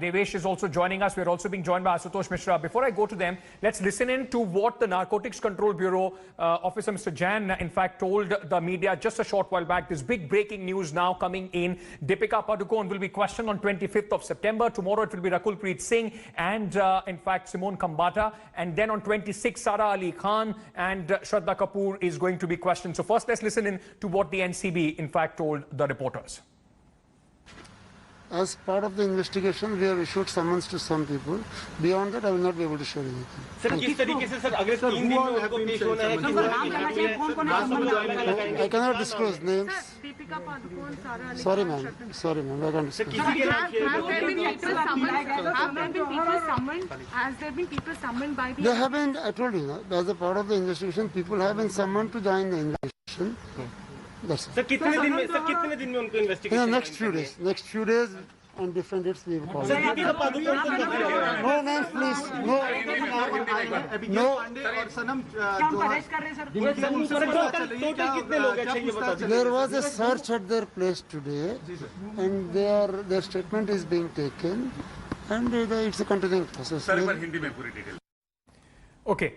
Devesh is also joining us. We're also being joined by Ashutosh Mishra. Before I go to them, let's listen in to what the Narcotics Control Bureau officer, Mr. Jain, in fact, told the media just a short while back. This big breaking news now coming in. Deepika Padukone will be questioned on 25th of September. Tomorrow it will be Rakul Preet Singh and, in fact, Simone Kambata. And then on 26th, Sara Ali Khan and Shraddha Kapoor is going to be questioned. So first, let's listen in to what the NCB, in fact, told the reporters. As part of the investigation, we have issued summons to some people. Beyond that, I will not be able to share anything. Sir, किस तरीके से sir अगले 3 दिन में उनको पेश होना है? I cannot disclose names. Deepika Padukone, Sara Ali Sorry, Khan, ma'am. Sorry, ma'am. I can't disclose. Have there been people summoned by the... There have been, I told you, as a part of the investigation, people have been summoned to join the investigation. That's it. Sir कितने दिन में उनको In investigation the next few days, on different dates we will call. Sir Deepika Padukone को कब मिलेगा? No names, please. No. Total कितने लोग हैं ये बता दीजिए। There was a search at their place today, and their statement is being taken, and it's a continuing process. Okay.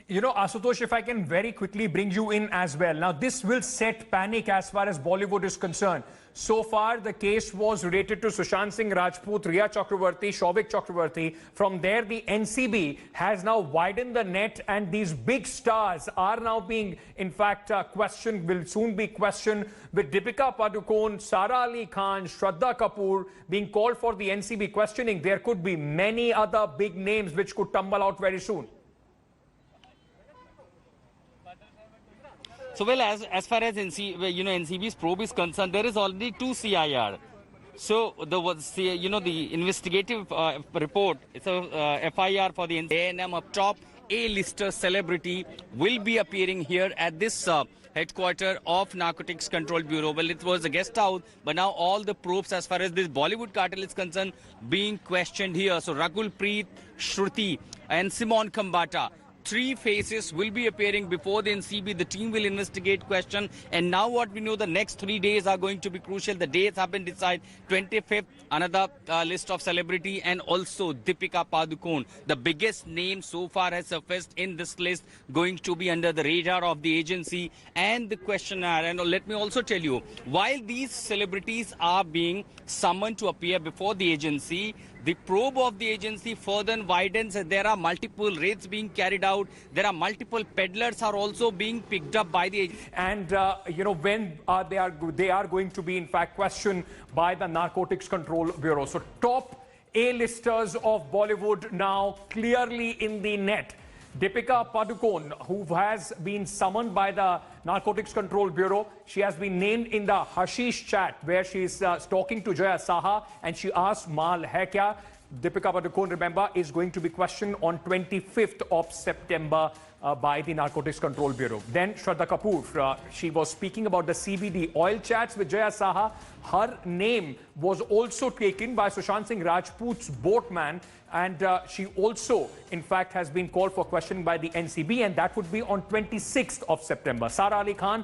You know, Ashutosh, if I can very quickly bring you in as well. Now, this will set panic as far as Bollywood is concerned. So far, the case was related to Sushant Singh Rajput, Rhea Chakravarti, Shouvik Chakravarti. From there, the NCB has now widened the net, and these big stars are now being, in fact, questioned, will soon be questioned, with Deepika Padukone, Sara Ali Khan, Shraddha Kapoor being called for the NCB questioning. There could be many other big names which could tumble out very soon. So, well, as far as NCB's probe is concerned, there is already 2 CIR. So, the investigative report, it's a FIR for the A&M, a top A-lister celebrity will be appearing here at this headquarters of Narcotics Control Bureau. Well, it was a guest house, but now all the probes as far as this Bollywood cartel is concerned being questioned here. So, Rakul Preet, Shruti and Simone Kambata. 3 faces will be appearing before the NCB. The team will investigate, question, and now what we know, the next 3 days are going to be crucial. The dates have been decided. 25th, another list of celebrity, and also Deepika Padukone, the biggest name so far has surfaced in this list, going to be under the radar of the agency and the questionnaire. And let me also tell you, while these celebrities are being summoned to appear before the agency, the probe of the agency further widens. There are multiple raids being carried out. There are multiple peddlers are also being picked up by the agency. And, you know, when they are going to be, in fact, questioned by the Narcotics Control Bureau. So top A-listers of Bollywood now clearly in the net. Deepika Padukone, who has been summoned by the Narcotics Control Bureau, she has been named in the Hashish chat where she is talking to Jaya Saha, and she asked Mal hai kya? Deepika Padukone, remember, is going to be questioned on 25th of September by the Narcotics Control Bureau. Then Shraddha Kapoor, she was speaking about the CBD oil chats with Jaya Saha. Her name was also taken by Sushant Singh Rajput's boatman, and she also, in fact, has been called for questioning by the NCB, and that would be on 26th of September. Sara Ali Khan,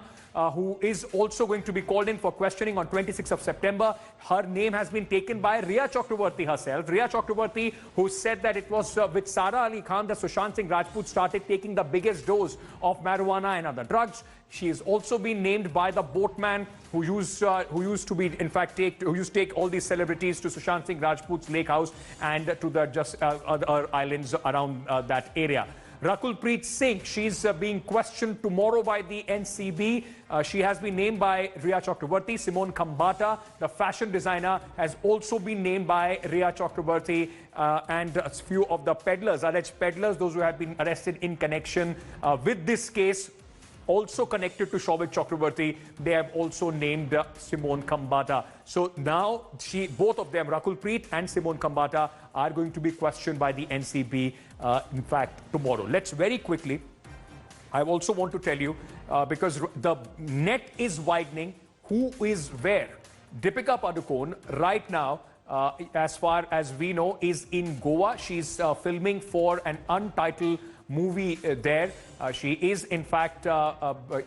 who is also going to be called in for questioning on 26th of September. Her name has been taken by Rhea Chakravarti herself. Rhea Chakravarti, who said that it was with Sara Ali Khan that Sushant Singh Rajput started taking the biggest dose of marijuana and other drugs. She has also been named by the boatman who used to be, in fact, take all these celebrities to Sushant Singh Rajput's lake house and to the other islands around that area. Rakul Preet Singh, she's being questioned tomorrow by the NCB. She has been named by Rhea Chakravarti. Simone Kambata, the fashion designer, has also been named by Rhea Chakravarti. And a few of the peddlers, alleged peddlers, those who have been arrested in connection with this case, also connected to Shouvik Chakravarti, they have also named Simone Kambata. So now both of them, Rakul Preet and Simone Kambata, are going to be questioned by the NCB, in fact, tomorrow. Let's very quickly, I also want to tell you, because the net is widening, who is where. Deepika Padukone, right now, as far as we know, is in Goa. She's filming for an untitled movie there. She is, in fact,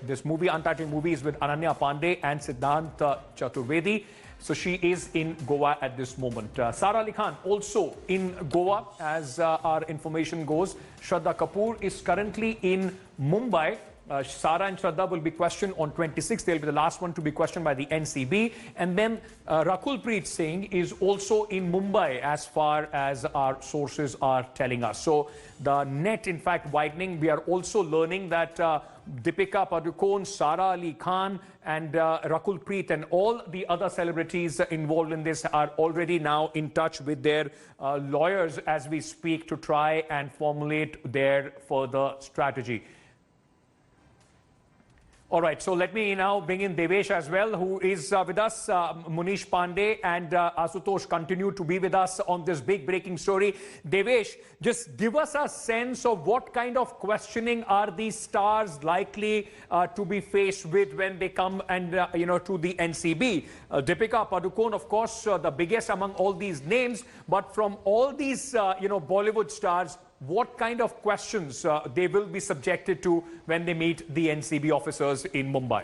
this movie, untitled movie, is with Ananya Pandey and Siddhant Chaturvedi. So she is in Goa at this moment. Sara Ali Khan also in Goa as our information goes. Shraddha Kapoor is currently in Mumbai. Sara and Shraddha will be questioned on 26th. They'll be the last one to be questioned by the NCB. And then Rakul Preet Singh is also in Mumbai as far as our sources are telling us. So the net, in fact, widening. We are also learning that Deepika Padukone, Sara Ali Khan and Rakul Preet and all the other celebrities involved in this are already now in touch with their lawyers as we speak to try and formulate their further strategy. All right, so let me now bring in Devesh as well, who is with us. Munish Pandey and Asutosh continue to be with us on this big breaking story. Devesh, just give us a sense of what kind of questioning are these stars likely to be faced with when they come and, to the NCB. Deepika Padukone, of course, the biggest among all these names, but from all these, Bollywood stars, what kind of questions they will be subjected to when they meet the NCB officers in Mumbai?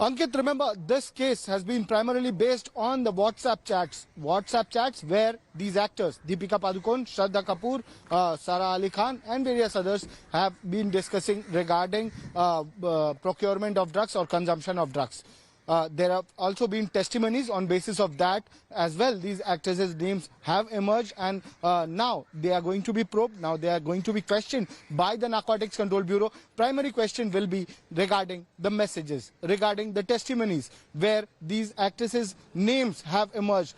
Ankit, remember, this case has been primarily based on the WhatsApp chats where these actors, Deepika Padukone, Shraddha Kapoor, Sara Ali Khan and various others have been discussing regarding procurement of drugs or consumption of drugs. There have also been testimonies on basis of that as well. These actors' names have emerged and now they are going to be probed. Now they are going to be questioned by the Narcotics Control Bureau. Primary question will be regarding the messages, regarding the testimonies where these actresses' names have emerged.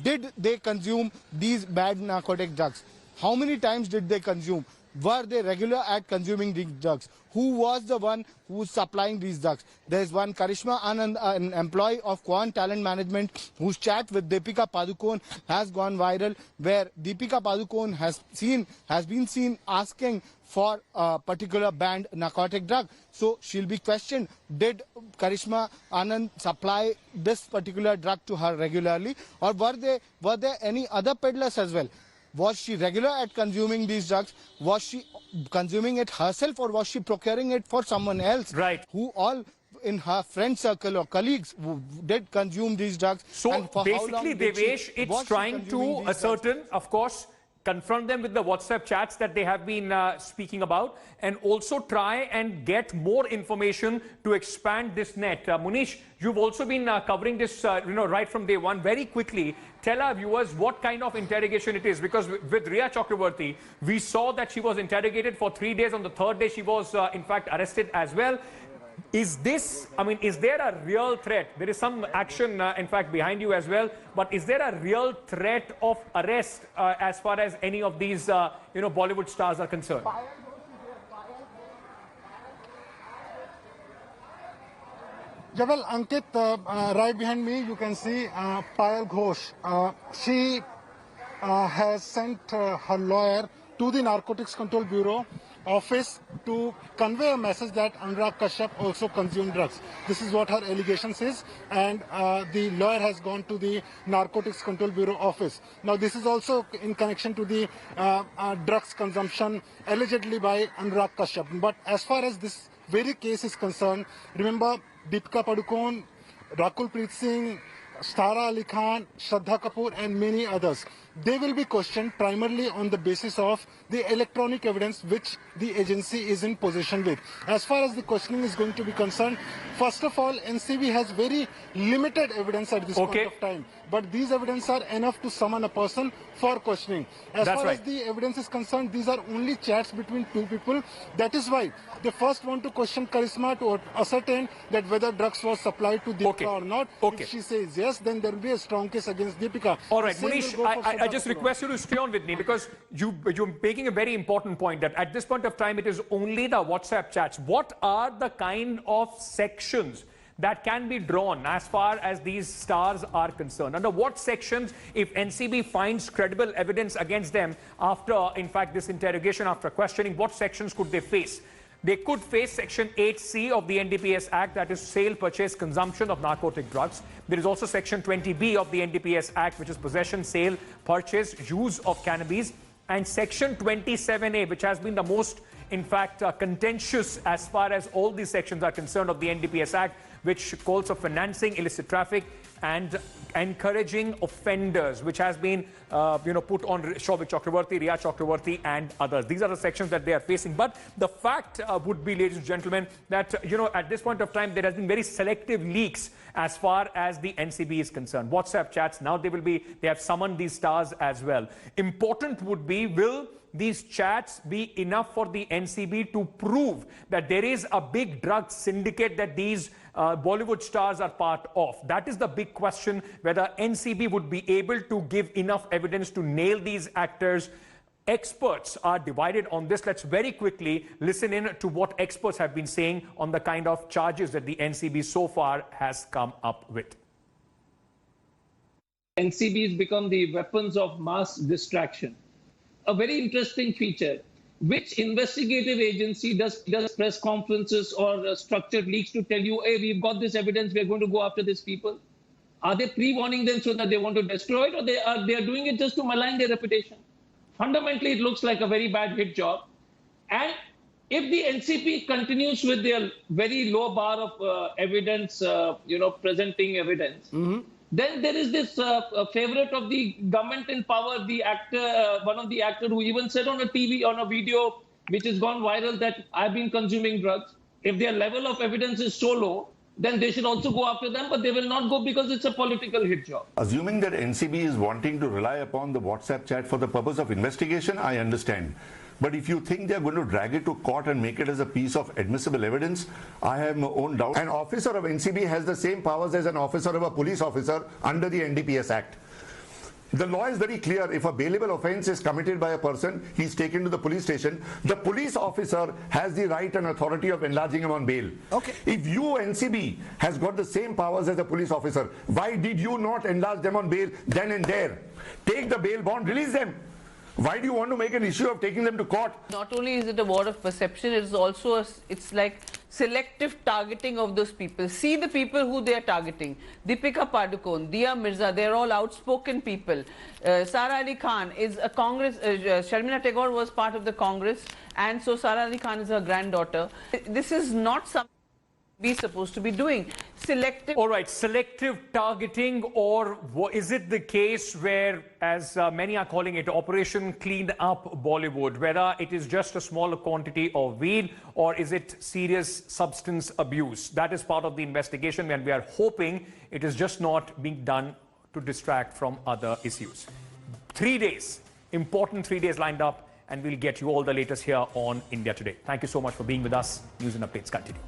Did they consume these bad narcotic drugs? How many times did they consume? Were they regular at consuming these drugs? Who was the one who was supplying these drugs? There is one Karishma Anand, an employee of Quant Talent Management, whose chat with Deepika Padukone has gone viral, where Deepika Padukone has been seen asking for a particular banned narcotic drug. So she'll be questioned, did Karishma Anand supply this particular drug to her regularly, or were there any other peddlers as well? Was she regular at consuming these drugs? Was she consuming it herself, or was she procuring it for someone else? Right. Who all in her friend circle or colleagues who did consume these drugs? So basically, Devesh, it's trying to ascertain, of course, confront them with the WhatsApp chats that they have been speaking about, and also try and get more information to expand this net. Munish, you've also been covering this, right from day one. Very quickly, tell our viewers what kind of interrogation it is, because with Rhea Chakraborty, we saw that she was interrogated for 3 days. On the third day, she was in fact arrested as well. Is this, is there a real threat? There is some action, in fact, behind you as well. But is there a real threat of arrest as far as any of these, Bollywood stars are concerned? Yeah, well, Ankit, right behind me, you can see Payal Ghosh. She has sent her lawyer to the Narcotics Control Bureau office to convey a message that Anurag Kashyap also consumed drugs. This is what her allegation says, and the lawyer has gone to the Narcotics Control Bureau office. Now, this is also in connection to the drugs consumption allegedly by Anurag Kashyap. But as far as this very case is concerned, remember Deepika Padukone, Rakul Preet Singh, Sara Ali Khan, Shraddha Kapoor and many others. They will be questioned primarily on the basis of the electronic evidence which the agency is in possession with. As far as the questioning is going to be concerned, first of all, NCB has very limited evidence at this point of time. But these evidence are enough to summon a person for questioning. As far as the evidence is concerned, these are only chats between two people. That is why they first want to question Karisma to ascertain that whether drugs was supplied to Deepika or not. If she says yes, then there will be a strong case against Deepika. All right, Munish, I just request you to stay on with me, because you're making a very important point that at this point of time, it is only the WhatsApp chats. What are the kind of sections that can be drawn as far as these stars are concerned? Under what sections, if NCB finds credible evidence against them after, in fact, this interrogation, after questioning, what sections could they face? They could face Section 8C of the NDPS Act, that is sale, purchase, consumption of narcotic drugs. There is also Section 20B of the NDPS Act, which is possession, sale, purchase, use of cannabis. And Section 27A, which has been the most in fact, contentious as far as all these sections are concerned of the NDPS Act, which calls for financing illicit traffic and encouraging offenders, which has been, put on Shobhik Chakravarti, Riya Chakravarti and others. These are the sections that they are facing. But the fact would be, ladies and gentlemen, that, at this point of time, there has been very selective leaks as far as the NCB is concerned. WhatsApp chats, now they have summoned these stars as well. Important would be, will these chats be enough for the NCB to prove that there is a big drug syndicate that these Bollywood stars are part of? That is the big question, whether NCB would be able to give enough evidence to nail these actors. Experts are divided on this. Let's very quickly listen in to what experts have been saying on the kind of charges that the NCB so far has come up with. NCBs become the weapons of mass distraction. A very interesting feature. Which investigative agency does press conferences or structured leaks to tell you, hey, we've got this evidence, we're going to go after these people? Are they pre-warning them so that they want to destroy it, or they are doing it just to malign their reputation? Fundamentally, it looks like a very bad hit job. And if the NCP continues with their very low bar of evidence, presenting evidence, then there is this favorite of the government in power, the actor, one of the actors who even said on a TV, on a video, which has gone viral, that I've been consuming drugs. If their level of evidence is so low, then they should also go after them, but they will not go because it's a political hit job. Assuming that NCB is wanting to rely upon the WhatsApp chat for the purpose of investigation, I understand. But if you think they're going to drag it to court and make it as a piece of admissible evidence, I have my own doubts. An officer of NCB has the same powers as an officer of a police officer under the NDPS Act. The law is very clear. If a bailable offence is committed by a person, he's taken to the police station. The police officer has the right and authority of enlarging him on bail. Okay. If you, NCB, has got the same powers as a police officer, why did you not enlarge them on bail then and there? Take the bail bond, release them. Why do you want to make an issue of taking them to court? Not only is it a war of perception, it is also it's like selective targeting of those people. See the people who they are targeting. Deepika Padukone, Dia Mirza, they are all outspoken people. Sara Ali Khan is a Congress, Sharmila Tagore was part of the Congress, and so Sara Ali Khan is her granddaughter. This is not something we're supposed to be doing. Selective. All right, selective targeting, or is it the case where, as many are calling it, Operation Clean Up Bollywood, whether it is just a smaller quantity of weed or is it serious substance abuse? That is part of the investigation, and we are hoping it is just not being done to distract from other issues. 3 days, important 3 days lined up, and we'll get you all the latest here on India Today. Thank you so much for being with us. News and updates continue.